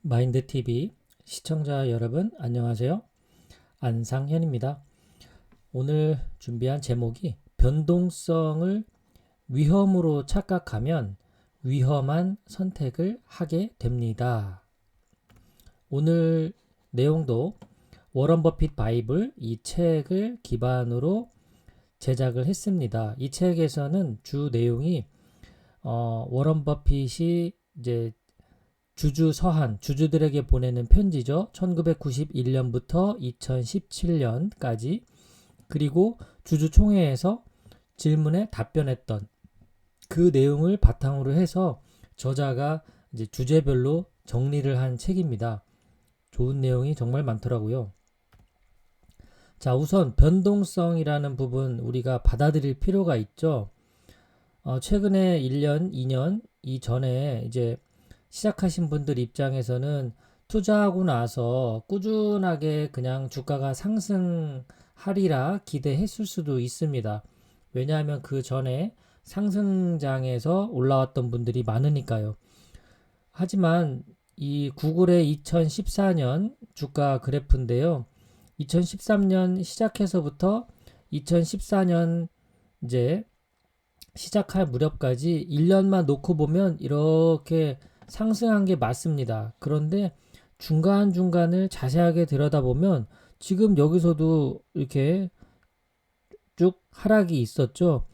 마인드TV 시청자 여러분 안녕하세요. 안상현입니다. 오늘 준비한 제목이 변동성을 위험으로 착각하면 위험한 선택을 하게 됩니다. 오늘 내용도 워런 버핏 바이블 이 책을 기반으로 제작을 했습니다. 이 책에서는 주 내용이 워런 버핏이 이제 주주들에게 보내는 편지죠. 1991년부터 2017년까지 그리고 주주총회에서 질문에 답변했던 그 내용을 바탕으로 해서 저자가 이제 주제별로 정리를 한 책입니다. 좋은 내용이 정말 많더라고요. 자, 우선 변동성이라는 부분 우리가 받아들일 필요가 있죠. 최근에 1년, 2년 이전에 이제 시작하신 분들 입장에서는 투자하고 나서 꾸준하게 그냥 주가가 상승하리라 기대했을 수도 있습니다. 왜냐하면 그 전에 상승장에서 올라왔던 분들이 많으니까요. 하지만 이 구글의 2014년 주가 그래프인데요. 2013년 시작해서부터 2014년 이제 시작할 무렵까지 1년만 놓고 보면 이렇게 상승한 게 맞습니다. 그런데 중간중간을 자세하게 들여다보면 지금 여기서도 이렇게 쭉 하락이 있었죠.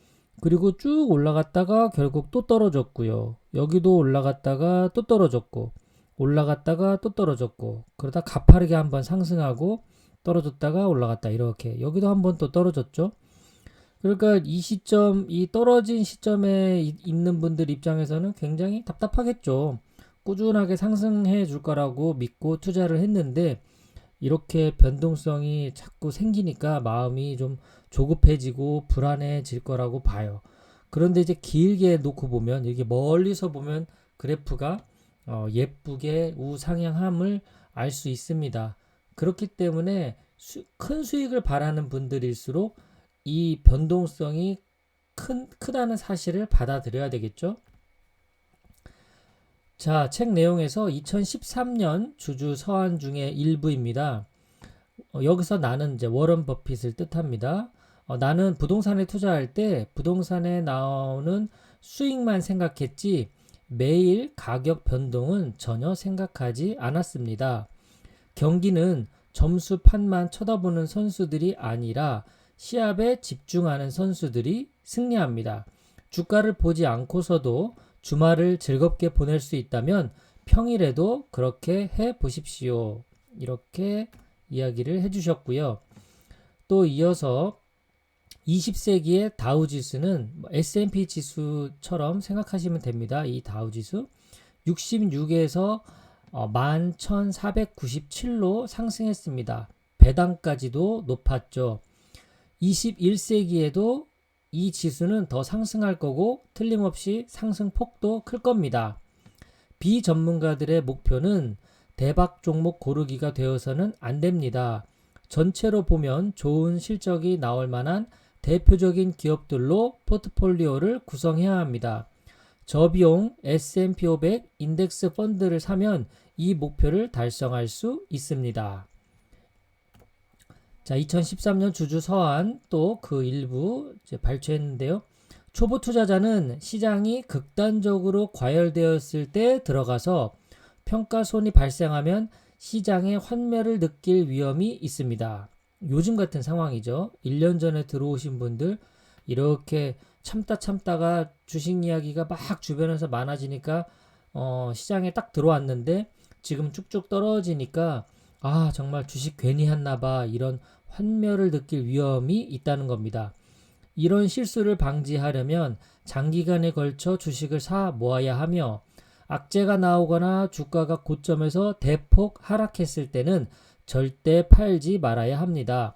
그리고 쭉 올라갔다가 결국 또 떨어졌고요. 여기도 올라갔다가 또 떨어졌고 올라갔다가 또 떨어졌고 그러다 가파르게 한번 상승하고 떨어졌다가 올라갔다 이렇게 여기도 한번 또 떨어졌죠. 그러니까 이 떨어진 시점에 있는 분들 입장에서는 굉장히 답답하겠죠. 꾸준하게 상승해 줄 거라고 믿고 투자를 했는데 이렇게 변동성이 자꾸 생기니까 마음이 좀 조급해지고 불안해질 거라고 봐요. 그런데 이제 길게 놓고 보면 이게 멀리서 보면 그래프가 예쁘게 우상향함을 알 수 있습니다. 그렇기 때문에 큰 수익을 바라는 분들일수록 이 변동성이 크다는 사실을 받아들여야 되겠죠. 자, 책 내용에서 2013년 주주 서한 중에 일부입니다. 여기서 나는 이제 워런 버핏을 뜻합니다. 나는 부동산에 투자할 때 부동산에 나오는 수익만 생각했지 매일 가격 변동은 전혀 생각하지 않았습니다. 경기는 점수판만 쳐다보는 선수들이 아니라 시합에 집중하는 선수들이 승리합니다. 주가를 보지 않고서도 주말을 즐겁게 보낼 수 있다면 평일에도 그렇게 해 보십시오. 이렇게 이야기를 해주셨고요. 또 이어서 20세기의 다우지수는 S&P 지수처럼 생각하시면 됩니다. 이 다우지수 66에서 11,497로 상승했습니다. 배당까지도 높았죠. 21세기에도 이 지수는 더 상승할 거고 틀림없이 상승폭도 클 겁니다. 비전문가들의 목표는 대박 종목 고르기가 되어서는 안 됩니다. 전체로 보면 좋은 실적이 나올 만한 대표적인 기업들로 포트폴리오를 구성해야 합니다. 저비용 S&P 500 인덱스 펀드를 사면 이 목표를 달성할 수 있습니다. 자, 2013년 주주 서한 또 그 일부 이제 발췌했는데요. 초보 투자자는 시장이 극단적으로 과열되었을 때 들어가서 평가손이 발생하면 시장의 환멸을 느낄 위험이 있습니다. 요즘 같은 상황이죠. 1년 전에 들어오신 분들 이렇게 참다가 주식 이야기가 막 주변에서 많아지니까 시장에 딱 들어왔는데 지금 쭉쭉 떨어지니까 정말 주식 괜히 했나 봐 이런 환멸을 느낄 위험이 있다는 겁니다. 이런 실수를 방지하려면 장기간에 걸쳐 주식을 사 모아야 하며 악재가 나오거나 주가가 고점에서 대폭 하락했을 때는 절대 팔지 말아야 합니다.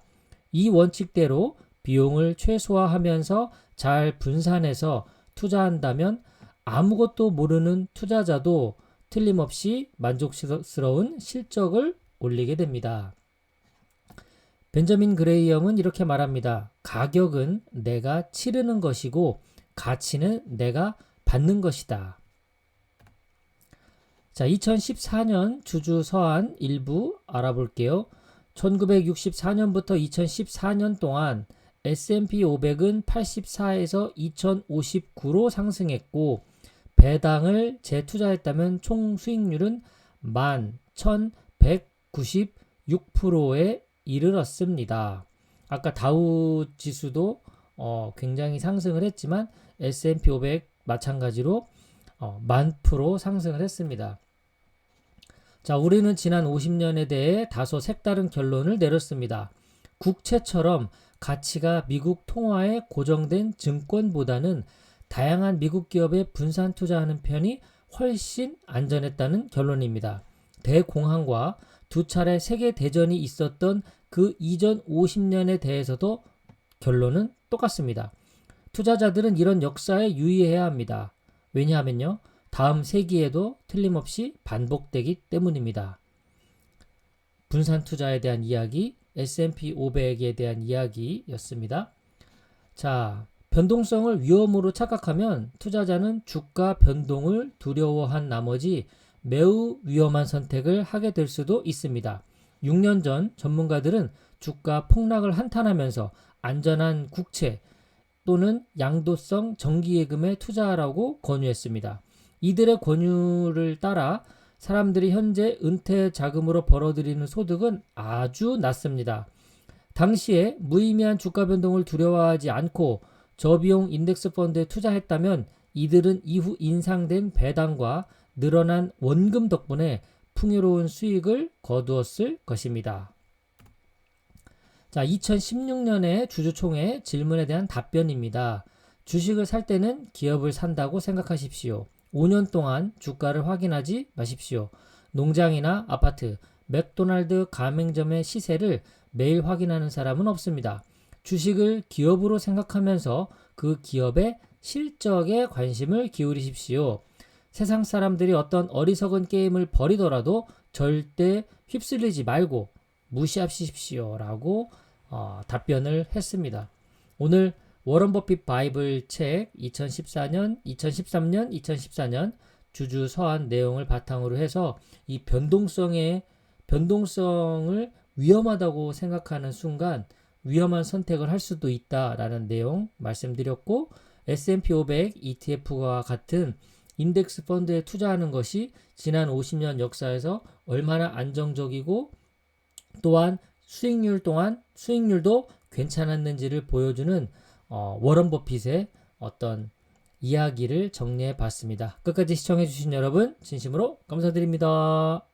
이 원칙대로 비용을 최소화하면서 잘 분산해서 투자한다면 아무것도 모르는 투자자도 틀림없이 만족스러운 실적을 올리게 됩니다. 벤저민 그레이엄은 이렇게 말합니다. 가격은 내가 치르는 것이고 가치는 내가 받는 것이다. 자, 2014년 주주 서한 일부 알아볼게요. 1964년부터 2014년 동안 S&P 500은 84에서 2059로 상승했고 배당을 재투자했다면 총 수익률은 11,196%에 이르렀습니다. 아까 다우 지수도 굉장히 상승을 했지만 S&P 500 마찬가지로 10,000% 상승을 했습니다. 자, 우리는 지난 50년에 대해 다소 색다른 결론을 내렸습니다. 국채처럼 가치가 미국 통화에 고정된 증권보다는 다양한 미국 기업에 분산 투자하는 편이 훨씬 안전했다는 결론입니다. 대공황과 두 차례 세계 대전이 있었던 그 이전 50년에 대해서도 결론은 똑같습니다. 투자자들은 이런 역사에 유의해야 합니다. 왜냐하면요, 다음 세기에도 틀림없이 반복되기 때문입니다. 분산 투자에 대한 이야기, S&P 500에 대한 이야기였습니다. 자, 변동성을 위험으로 착각하면 투자자는 주가 변동을 두려워한 나머지 매우 위험한 선택을 하게 될 수도 있습니다. 6년 전 전문가들은 주가 폭락을 한탄하면서 안전한 국채 또는 양도성 정기예금에 투자하라고 권유했습니다. 이들의 권유를 따라 사람들이 현재 은퇴 자금으로 벌어들이는 소득은 아주 낮습니다. 당시에 무의미한 주가 변동을 두려워하지 않고 저비용 인덱스 펀드에 투자했다면 이들은 이후 인상된 배당과 늘어난 원금 덕분에 풍요로운 수익을 거두었을 것입니다. 자, 2016년에 주주총회 질문에 대한 답변입니다. 주식을 살 때는 기업을 산다고 생각하십시오. 5년 동안 주가를 확인하지 마십시오. 농장이나 아파트, 맥도날드 가맹점의 시세를 매일 확인하는 사람은 없습니다. 주식을 기업으로 생각하면서 그 기업의 실적에 관심을 기울이십시오. 세상 사람들이 어떤 어리석은 게임을 벌이더라도 절대 휩쓸리지 말고 무시하십시오 라고 답변을 했습니다. 오늘 워런 버핏 바이블 책 2013년, 2014년 주주 서한 내용을 바탕으로 해서 이 변동성을 위험하다고 생각하는 순간 위험한 선택을 할 수도 있다라는 내용 말씀드렸고, S&P 500 ETF와 같은 인덱스 펀드에 투자하는 것이 지난 50년 역사에서 얼마나 안정적이고 또한 수익률도 괜찮았는지를 보여주는 워런 버핏의 어떤 이야기를 정리해 봤습니다. 끝까지 시청해 주신 여러분 진심으로 감사드립니다.